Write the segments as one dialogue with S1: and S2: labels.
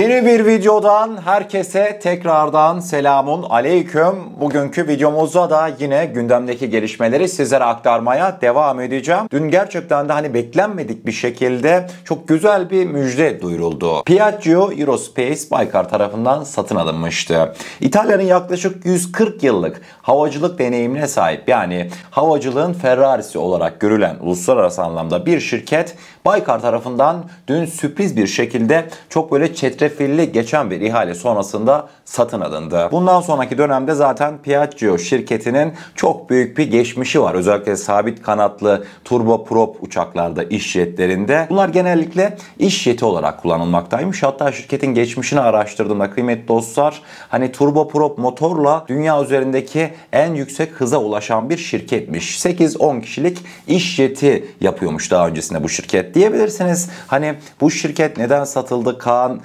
S1: Yeni bir videodan herkese tekrardan selamun aleyküm. Bugünkü videomuzda da yine gündemdeki gelişmeleri sizlere aktarmaya devam edeceğim. Dün gerçekten de beklenmedik bir şekilde çok güzel bir müjde duyuruldu. Piaggio Aerospace Baykar tarafından satın alınmıştı. İtalya'nın yaklaşık 140 yıllık havacılık deneyimine sahip, yani havacılığın Ferrari'si olarak görülen uluslararası anlamda bir şirket Baykar tarafından dün sürpriz bir şekilde çok böyle çetrefilli geçen bir ihale sonrasında satın alındı. Bundan sonraki dönemde zaten Piaggio şirketinin çok büyük bir geçmişi var. Özellikle sabit kanatlı turboprop uçaklarda, iş jetlerinde. Bunlar genellikle iş jeti olarak kullanılmaktaymış. Hatta şirketin geçmişini araştırdığımda kıymetli dostlar, turboprop motorla dünya üzerindeki en yüksek hıza ulaşan bir şirketmiş. 8-10 kişilik iş jeti yapıyormuş daha öncesinde bu şirket. Diyebilirsiniz bu şirket neden satıldı Kaan,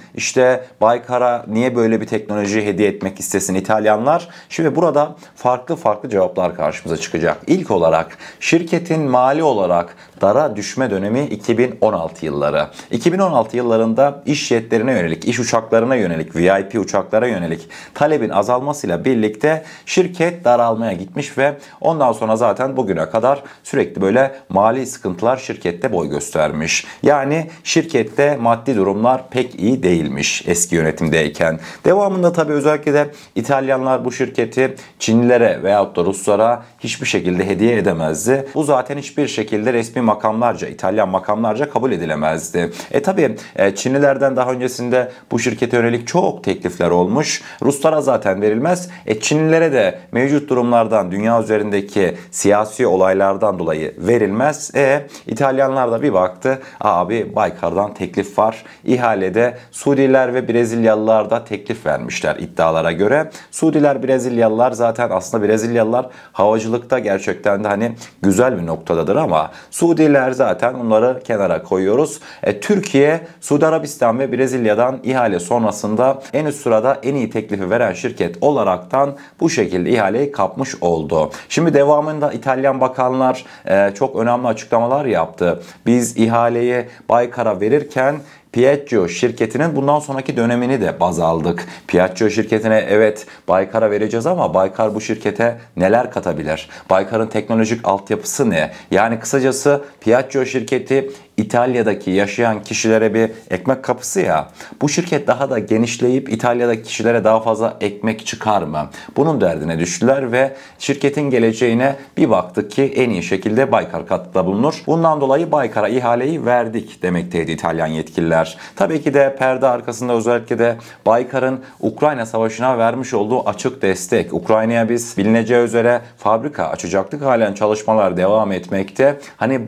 S1: Baykar'a niye böyle bir teknoloji hediye etmek istesin İtalyanlar? Şimdi burada farklı cevaplar karşımıza çıkacak. İlk olarak şirketin mali olarak dara düşme dönemi 2016 yılları. 2016 yıllarında iş jetlerine yönelik, iş uçaklarına yönelik, VIP uçaklara yönelik talebin azalmasıyla birlikte şirket daralmaya gitmiş ve ondan sonra zaten bugüne kadar sürekli böyle mali sıkıntılar şirkette boy göstermiş. Yani şirkette maddi durumlar pek iyi değilmiş eski yönetimdeyken. Devamında tabii özellikle de İtalyanlar bu şirketi Çinlilere veyahut da Ruslara hiçbir şekilde hediye edemezdi. Bu zaten hiçbir şekilde resmi makamlarca, İtalyan makamlarca kabul edilemezdi. Tabii Çinlilerden daha öncesinde bu şirkete yönelik çok teklifler olmuş. Ruslara zaten verilmez. Çinlilere de mevcut durumlardan, dünya üzerindeki siyasi olaylardan dolayı verilmez. İtalyanlar da bir baktı, abi Baykar'dan teklif var. İhalede Suudiler ve Brezilyalılar da teklif vermişler iddialara göre. Suudiler, Brezilyalılar zaten aslında Brezilyalılar havacılıkta gerçekten de güzel bir noktadadır ama Suudiler zaten onları kenara koyuyoruz. Türkiye, Suudi Arabistan ve Brezilya'dan ihale sonrasında en üst sırada en iyi teklifi veren şirket olaraktan bu şekilde ihaleyi kapmış oldu. Şimdi devamında İtalyan bakanlar çok önemli açıklamalar yaptı. Biz ihaleyi Baykar'a verirken Piaggio şirketinin bundan sonraki dönemini de baz aldık. Piaggio şirketine evet Baykar'a vereceğiz ama Baykar bu şirkete neler katabilir? Baykar'ın teknolojik altyapısı ne? Yani kısacası Piaggio şirketi İtalya'daki yaşayan kişilere bir ekmek kapısı ya. Bu şirket daha da genişleyip İtalya'daki kişilere daha fazla ekmek çıkar mı? Bunun derdine düştüler ve şirketin geleceğine bir baktık ki en iyi şekilde Baykar katkıda bulunur. Bundan dolayı Baykar'a ihaleyi verdik demekteydi İtalyan yetkililer. Tabii ki de perde arkasında özellikle de Baykar'ın Ukrayna Savaşı'na vermiş olduğu açık destek. Ukrayna'ya biz bilineceği üzere fabrika açacaktık. Halen çalışmalar devam etmekte.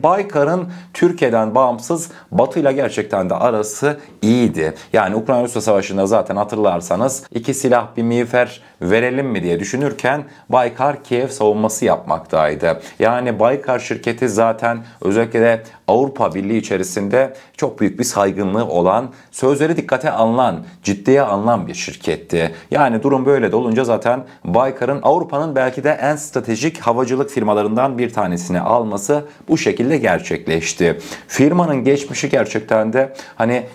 S1: Baykar'ın Türkiye'den bağımsız Batı ile gerçekten de arası iyiydi. Yani Ukrayna-Rusya Savaşı'nda zaten hatırlarsanız iki silah bir miğfer verelim mi diye düşünürken Baykar Kiev savunması yapmaktaydı. Yani Baykar şirketi zaten özellikle de Avrupa Birliği içerisinde çok büyük bir saygınlığı olan, sözleri dikkate alınan, ciddiye alınan bir şirketti. Yani durum böyle de olunca zaten Baykar'ın Avrupa'nın belki de en stratejik havacılık firmalarından bir tanesini alması bu şekilde gerçekleşti. Firmanın geçmişi gerçekten de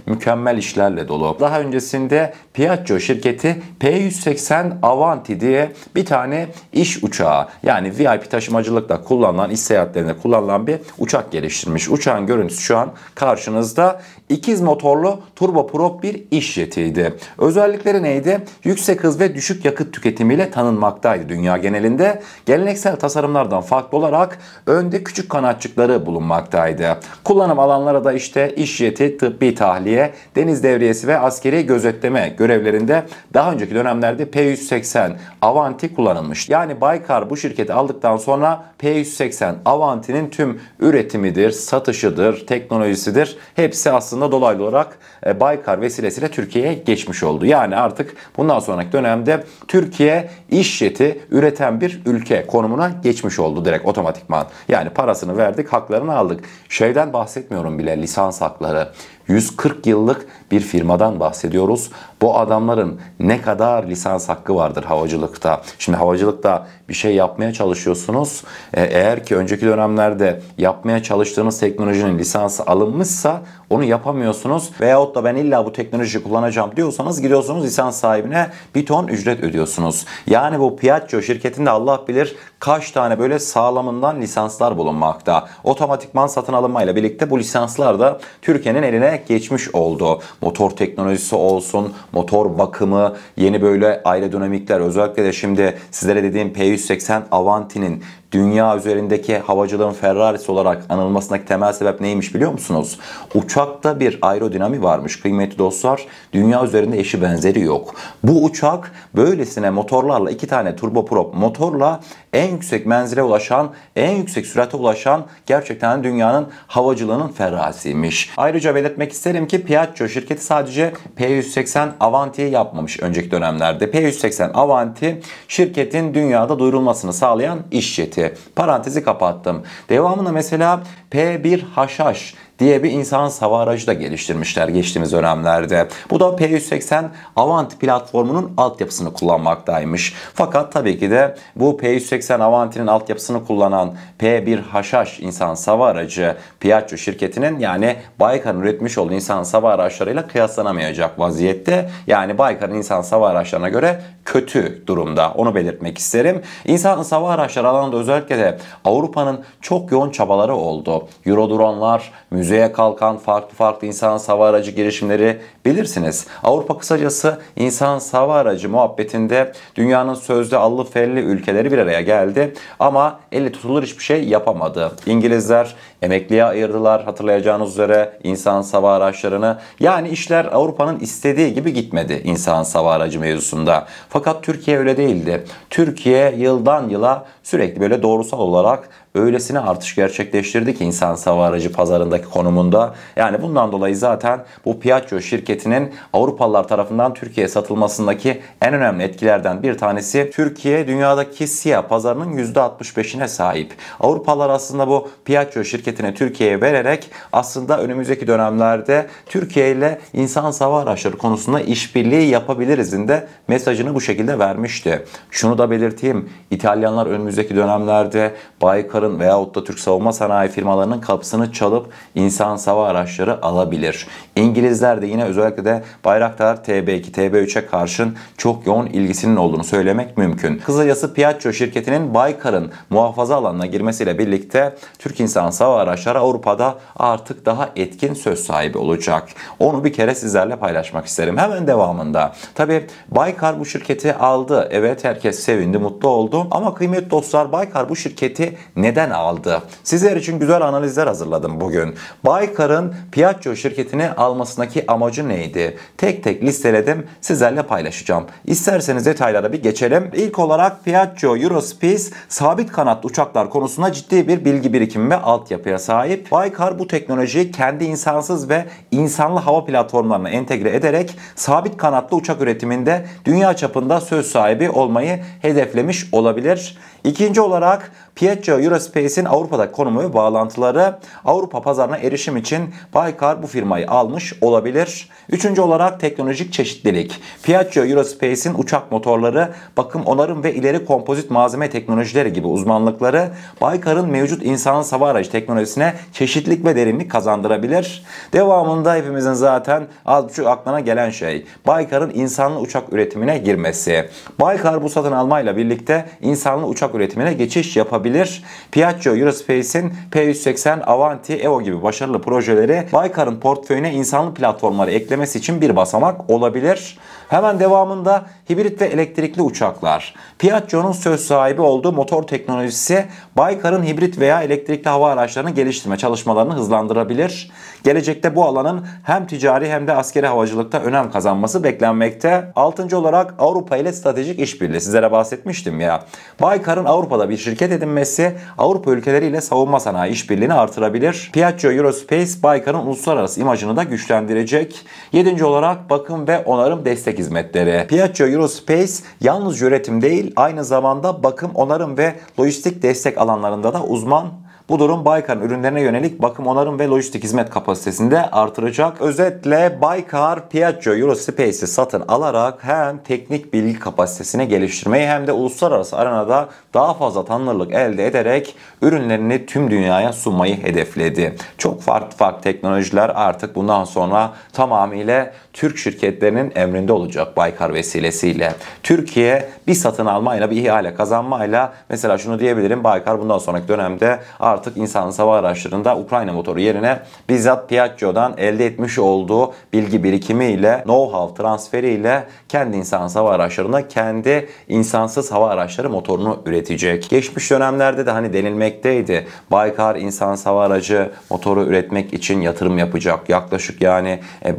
S1: mükemmel işlerle dolu. Daha öncesinde Piaggio şirketi P180 Avanti diye bir tane iş uçağı, yani VIP taşımacılıkta kullanılan, iş seyahatlerinde kullanılan bir uçak geliştirmiş. Uçağın görüntüsü şu an karşınızda. İkiz motorlu turboprop bir iş jetiydi. Özellikleri neydi? Yüksek hız ve düşük yakıt tüketimiyle tanınmaktaydı dünya genelinde. Geleneksel tasarımlardan farklı olarak önde küçük kanatçıkları bulunmaktaydı. Kullanım alanları da iş jeti, tıbbi tahliye, deniz devriyesi ve askeri gözetleme görevlerinde daha önceki dönemlerde P180 Avanti kullanılmış. Yani Baykar bu şirketi aldıktan sonra P180 Avanti'nin tüm üretimidir, satışıdır, teknolojisidir. Hepsi aslında dolaylı olarak Baykar vesilesiyle Türkiye'ye geçmiş oldu. Yani artık bundan sonraki dönemde Türkiye iş jeti üreten bir ülke konumuna geçmiş oldu direkt otomatikman. Yani parasını verdik, haklarını aldık. Şeyden bahsetmiyorum bile, lisans hakları. 140 yıllık bir firmadan bahsediyoruz. Bu adamların ne kadar lisans hakkı vardır havacılıkta. Şimdi havacılıkta bir şey yapmaya çalışıyorsunuz. Eğer ki önceki dönemlerde yapmaya çalıştığınız teknolojinin lisansı alınmışsa onu yapamıyorsunuz. Veyahut da ben illa bu teknolojiyi kullanacağım diyorsanız gidiyorsunuz lisans sahibine bir ton ücret ödüyorsunuz. Yani bu Piaggio şirketinde Allah bilir kaç tane böyle sağlamından lisanslar bulunmakta. Otomatikman satın alınmayla birlikte bu lisanslar da Türkiye'nin eline geçmiş oldu. Motor teknolojisi olsun, motor bakımı, yeni böyle aerodinamikler, özellikle de şimdi sizlere dediğim P180 Avanti'nin dünya üzerindeki havacılığın Ferrari'si olarak anılmasındaki temel sebep neymiş biliyor musunuz? Uçakta bir aerodinami varmış kıymetli dostlar. Dünya üzerinde eşi benzeri yok. Bu uçak böylesine motorlarla, 2 tane turboprop motorla en yüksek menzile ulaşan, en yüksek sürate ulaşan gerçekten dünyanın havacılığının Ferrari'siymiş. Ayrıca belirtmek isterim ki Piaggio şirketi sadece P180 Avanti'yi yapmamış önceki dönemlerde. P180 Avanti şirketin dünyada duyurulmasını sağlayan iş jeti. Parantezi kapattım. Devamında mesela P1HH diye bir insansız hava aracı da geliştirmişler geçtiğimiz dönemlerde. Bu da P180 Avanti platformunun altyapısını kullanmaktaymış. Fakat tabii ki de bu P180 Avanti'nin altyapısını kullanan P1HH insansız hava aracı Piaggio şirketinin, yani Baykar'ın üretmiş olduğu insansız hava araçlarıyla kıyaslanamayacak vaziyette. Yani Baykar'ın insansız hava araçlarına göre kötü durumda. Onu belirtmek isterim. İnsansız hava araçları alanında özellikle de Avrupa'nın çok yoğun çabaları oldu. Eurodronlar, müzeye kalkan farklı insansız hava aracı girişimleri bilirsiniz. Avrupa kısacası insansız hava aracı muhabbetinde dünyanın sözde allı felli ülkeleri bir araya geldi. Ama elle tutulur hiçbir şey yapamadı. İngilizler emekliye ayırdılar hatırlayacağınız üzere insansız hava araçlarını. Yani işler Avrupa'nın istediği gibi gitmedi insansız hava aracı mevzusunda. Fakat Türkiye öyle değildi. Türkiye yıldan yıla sürekli böyle doğrusal olarak öylesine artış gerçekleştirdi ki insansız hava aracı pazarındaki konumunda. Yani bundan dolayı zaten bu Piaggio şirketinin Avrupalılar tarafından Türkiye'ye satılmasındaki en önemli etkilerden bir tanesi, Türkiye dünyadaki SİHA pazarının %65'ine sahip. Avrupalılar aslında bu Piaggio şirketini Türkiye'ye vererek aslında önümüzdeki dönemlerde Türkiye ile insansız hava araçları konusunda işbirliği yapabilirizin de mesajını bu şekilde vermişti. Şunu da belirteyim. İtalyanlar önümüzdeki dönemlerde Baykar'ın veyahut da Türk savunma sanayi firmalarının kapısını çalıp insansız hava araçları alabilir. İngilizler de yine özellikle de Bayraktar TB2, TB3'e karşın çok yoğun ilgisinin olduğunu söylemek mümkün. Kısacası Piaggio şirketinin Baykar'ın muhafaza alanına girmesiyle birlikte Türk insansız hava araçları Avrupa'da artık daha etkin söz sahibi olacak. Onu bir kere sizlerle paylaşmak isterim. Hemen devamında. Tabi Baykar bu şirketi aldı. Evet, herkes sevindi, mutlu oldu. Ama kıymetli dostlar, Baykar bu şirketi neden aldı? Sizler için güzel analizler hazırladım bugün. Baykar'ın Piaggio şirketini almasındaki amacı neydi? Tek tek listeledim, sizlerle paylaşacağım. İsterseniz detaylara bir geçelim. İlk olarak Piaggio Eurospace sabit kanatlı uçaklar konusunda ciddi bir bilgi birikimi ve altyapıya sahip. Baykar bu teknolojiyi kendi insansız ve insanlı hava platformlarına entegre ederek sabit kanatlı uçak üretiminde dünya çapında söz sahibi olmayı hedeflemiş olabilir. İkinci olarak Piaggio Eurospace'in Avrupa'daki konumu ve bağlantıları, Avrupa pazarına erişim için Baykar bu firmayı almış olabilir. Üçüncü olarak teknolojik çeşitlilik. Piaggio Eurospace'in uçak motorları, bakım, onarım ve ileri kompozit malzeme teknolojileri gibi uzmanlıkları Baykar'ın mevcut insansız hava aracı teknolojisine çeşitlilik ve derinlik kazandırabilir. Devamında hepimizin zaten az buçuk aklına gelen şey, Baykar'ın insanlı uçak üretimine girmesi. Baykar bu satın almayla birlikte insanlı uçak üretimine geçiş yapabilir. Piaggio Eurospace'in P180 Avanti, Evo gibi başarılı projeleri Baykar'ın portföyüne insanlı platformları eklemesi için bir basamak olabilir. Hemen devamında hibrit ve elektrikli uçaklar. Piaggio'nun söz sahibi olduğu motor teknolojisi Baykar'ın hibrit veya elektrikli hava araçlarını geliştirme çalışmalarını hızlandırabilir. Gelecekte bu alanın hem ticari hem de askeri havacılıkta önem kazanması beklenmekte. Altıncı olarak Avrupa ile stratejik işbirliği. Sizlere bahsetmiştim ya. Baykar'ın Avrupa'da bir şirket edinmesi Avrupa ülkeleriyle savunma sanayi işbirliğini artırabilir. Piaggio Eurospace Baykar'ın uluslararası imajını da güçlendirecek. Yedinci olarak bakım ve onarım destek hizmetleri. Piaggio Eurospace yalnız üretim değil, aynı zamanda bakım, onarım ve lojistik destek alanlarında da uzman. Bu durum Baykar'ın ürünlerine yönelik bakım, onarım ve lojistik hizmet kapasitesini de artıracak. Özetle Baykar, Piaggio Eurospace'i satın alarak hem teknik bilgi kapasitesini geliştirmeyi hem de uluslararası arenada daha fazla tanınırlık elde ederek ürünlerini tüm dünyaya sunmayı hedefledi. Çok farklı teknolojiler artık bundan sonra tamamıyla Türk şirketlerinin emrinde olacak Baykar vesilesiyle. Türkiye bir satın almayla, bir ihale kazanmayla, mesela şunu diyebilirim: Baykar bundan sonraki dönemde artık insansız hava araçlarında Ukrayna motoru yerine bizzat Piaggio'dan elde etmiş olduğu bilgi birikimiyle, know-how transferiyle kendi insansız hava araçlarında kendi insansız hava araçları motorunu üretecek. Geçmiş dönemlerde de hani denilmekteydi, Baykar insansız hava aracı motoru üretmek için yatırım yapacak. Yaklaşık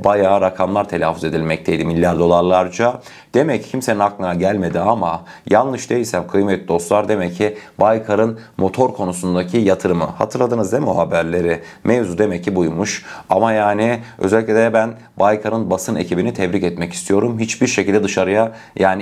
S1: bayağı rakamlar telaffuz edilmekteydi, milyar dolarlarca. Demek ki kimsenin aklına gelmedi ama yanlış değilsem kıymetli dostlar, demek ki Baykar'ın motor konusundaki yatırımı, hatırladınız değil mi o haberleri? Mevzu demek ki buymuş. Ama yani özellikle de ben Baykar'ın basın ekibini tebrik etmek istiyorum. Hiçbir şekilde dışarıya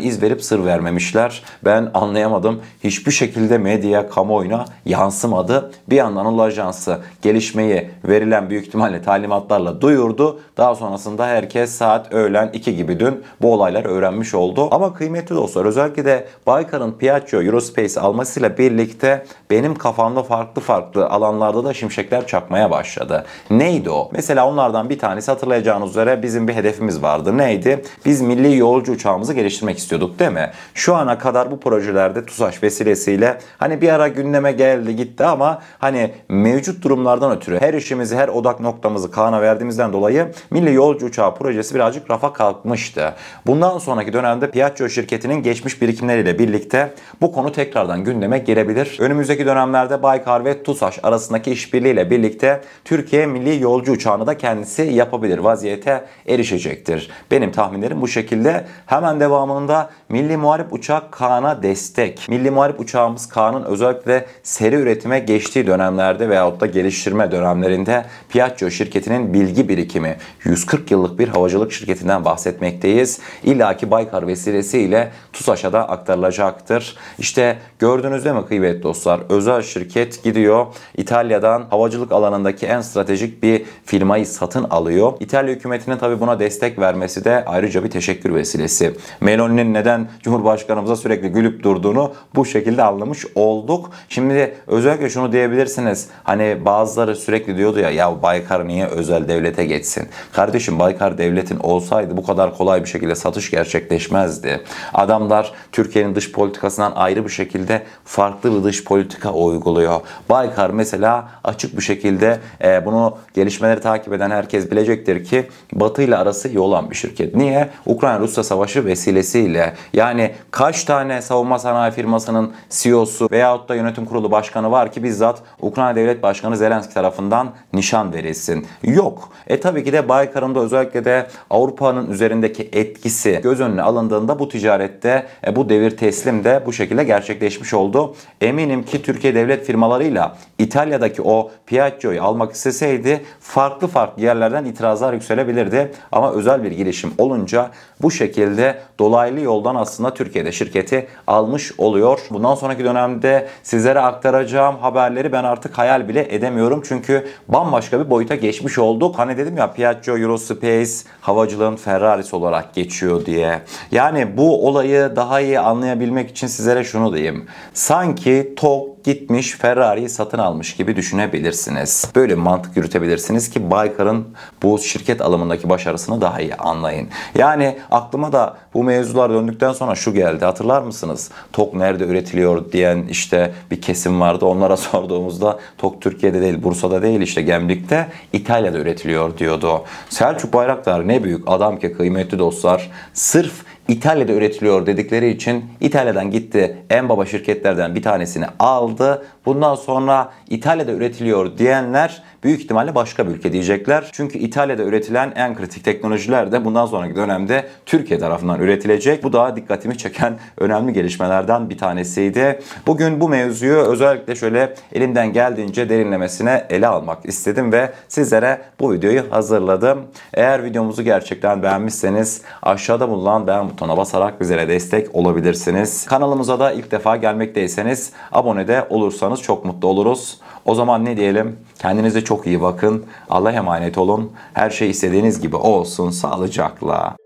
S1: iz verip sır vermemişler. Ben anlayamadım. Hiçbir şekilde medyaya, kamuoyuna yansımadı. Bir yandan Anadolu Ajansı gelişmeyi verilen büyük ihtimalle talimatlarla duyurdu. Daha sonrasında herkes saat öğlen 2 gibi dün bu olayları öğrenmiş oldu. Ama kıymetli dostlar, özellikle de Baykar'ın Piaggio Eurospace almasıyla birlikte benim kafamda farklı alanlarda da şimşekler çakmaya başladı. Neydi o? Mesela onlardan bir tanesi, hatırlayacağınız üzere bizim bir hedefimiz vardı. Neydi? Biz milli yolcu uçağımızı geliştirmek istiyorduk değil mi? Şu ana kadar bu projelerde TUSAŞ vesilesiyle bir ara gündeme geldi gitti ama mevcut durumlardan ötürü her işimizi, her odak noktamızı Kaan'a verdiğimizden dolayı milli yolcu uçağı projesi birazcık rafa kalkmıştı. Bundan sonraki dönemde Piaggio şirketinin geçmiş birikimleriyle birlikte bu konu tekrardan gündeme gelebilir. Önümüzdeki dönemlerde Baykar ve TUSAŞ arasındaki işbirliğiyle birlikte Türkiye milli yolcu uçağını da kendisi yapabilir vaziyete erişecektir. Benim tahminlerim bu şekilde. Hemen devamında milli muharip uçak Kaan'a destek. Milli muharip uçağımız Kaan'ın özellikle seri üretime geçtiği dönemlerde veyahut da geliştirme dönemlerinde Piaggio şirketinin bilgi birikimi, 140 yıllık bir havacılık şirketinden bahsetmekteyiz. İlla ki Baykar vesilesiyle TUSAŞ'a da aktarılacaktır. İşte gördünüz değil mi kıymetli dostlar? Özel şirket gidiyor İtalya'dan havacılık alanındaki en stratejik bir firmayı satın alıyor. İtalya hükümetinin tabi buna destek vermesi de ayrıca bir teşekkür vesilesi. Meloni'nin neden Cumhurbaşkanımıza sürekli gülüp durduğunu bu şekilde anlamış olduk. Şimdi özellikle şunu diyebilirsiniz. Bazıları sürekli diyordu ya Baykar niye özel devlete geçsin? Kardeşim, Baykar devletin olsaydı bu kadar kolay bir şekilde satış gerçekleşmezdi. Adamlar Türkiye'nin dış politikasından ayrı bir şekilde farklı bir dış politika uyguluyor. Baykar mesela açık bir şekilde bunu, gelişmeleri takip eden herkes bilecektir ki Batı ile arası iyi olan bir şirket. Niye? Ukrayna-Rusya savaşı vesilesiyle. Kaç tane savunma sanayi firmasının CEO'su veyahut da yönetim kurulu başkanı var ki bizzat Ukrayna Devlet Başkanı Zelenski tarafından nişan verilsin? Yok. Tabii ki de Baykar'ın da özellikle de Avrupa'nın üzerindeki etkisi göz önüne alındığında bu ticarette bu devir teslim de bu şekilde gerçekleşmiş oldu. Eminim ki Türkiye devlet firmalarıyla İtalya'daki o Piaggio'yu almak isteseydi farklı yerlerden itirazlar yükselebilirdi. Ama özel bir girişim olunca bu şekilde dolaylı yoldan aslında Türkiye'de şirketi almış oluyor. Bundan sonraki dönemde sizlere aktaracağım haberleri ben artık hayal bile edemiyorum. Çünkü bambaşka bir boyuta geçmiş olduk. Dedim ya, Piaggio Eurospace havacılığın Ferrari'si olarak geçiyor diye. Bu olayı daha iyi anlayabilmek için sizlere şunu diyeyim. Sanki TOG gitmiş Ferrari'yi satın almış gibi düşünebilirsiniz. Böyle bir mantık yürütebilirsiniz ki Baykar'ın bu şirket alımındaki başarısını daha iyi anlayın. Aklıma da bu mevzular döndükten sonra şu geldi. Hatırlar mısınız? TOG nerede üretiliyor diyen bir kesim vardı. Onlara sorduğumuzda TOG Türkiye'de değil, Bursa'da değil, Gemlik'te, İtalya'da üretiliyor diyordu. Selçuk Bayraktar ne büyük adam ki kıymetli dostlar. Sırf İtalya'da üretiliyor dedikleri için İtalya'dan gitti, en baba şirketlerden bir tanesini aldı. Bundan sonra İtalya'da üretiliyor diyenler büyük ihtimalle başka bir ülke diyecekler. Çünkü İtalya'da üretilen en kritik teknolojiler de bundan sonraki dönemde Türkiye tarafından üretilecek. Bu da dikkatimi çeken önemli gelişmelerden bir tanesiydi. Bugün bu mevzuyu özellikle şöyle elimden geldiğince derinlemesine ele almak istedim ve sizlere bu videoyu hazırladım. Eğer videomuzu gerçekten beğenmişseniz aşağıda bulunan beğen butonuna basarak bizlere destek olabilirsiniz. Kanalımıza da ilk defa gelmekteyseniz abone de olursanız olursanız çok mutlu oluruz. O zaman ne diyelim? Kendinize çok iyi bakın. Allah'a emanet olun. Her şey istediğiniz gibi olsun. Sağlıcakla.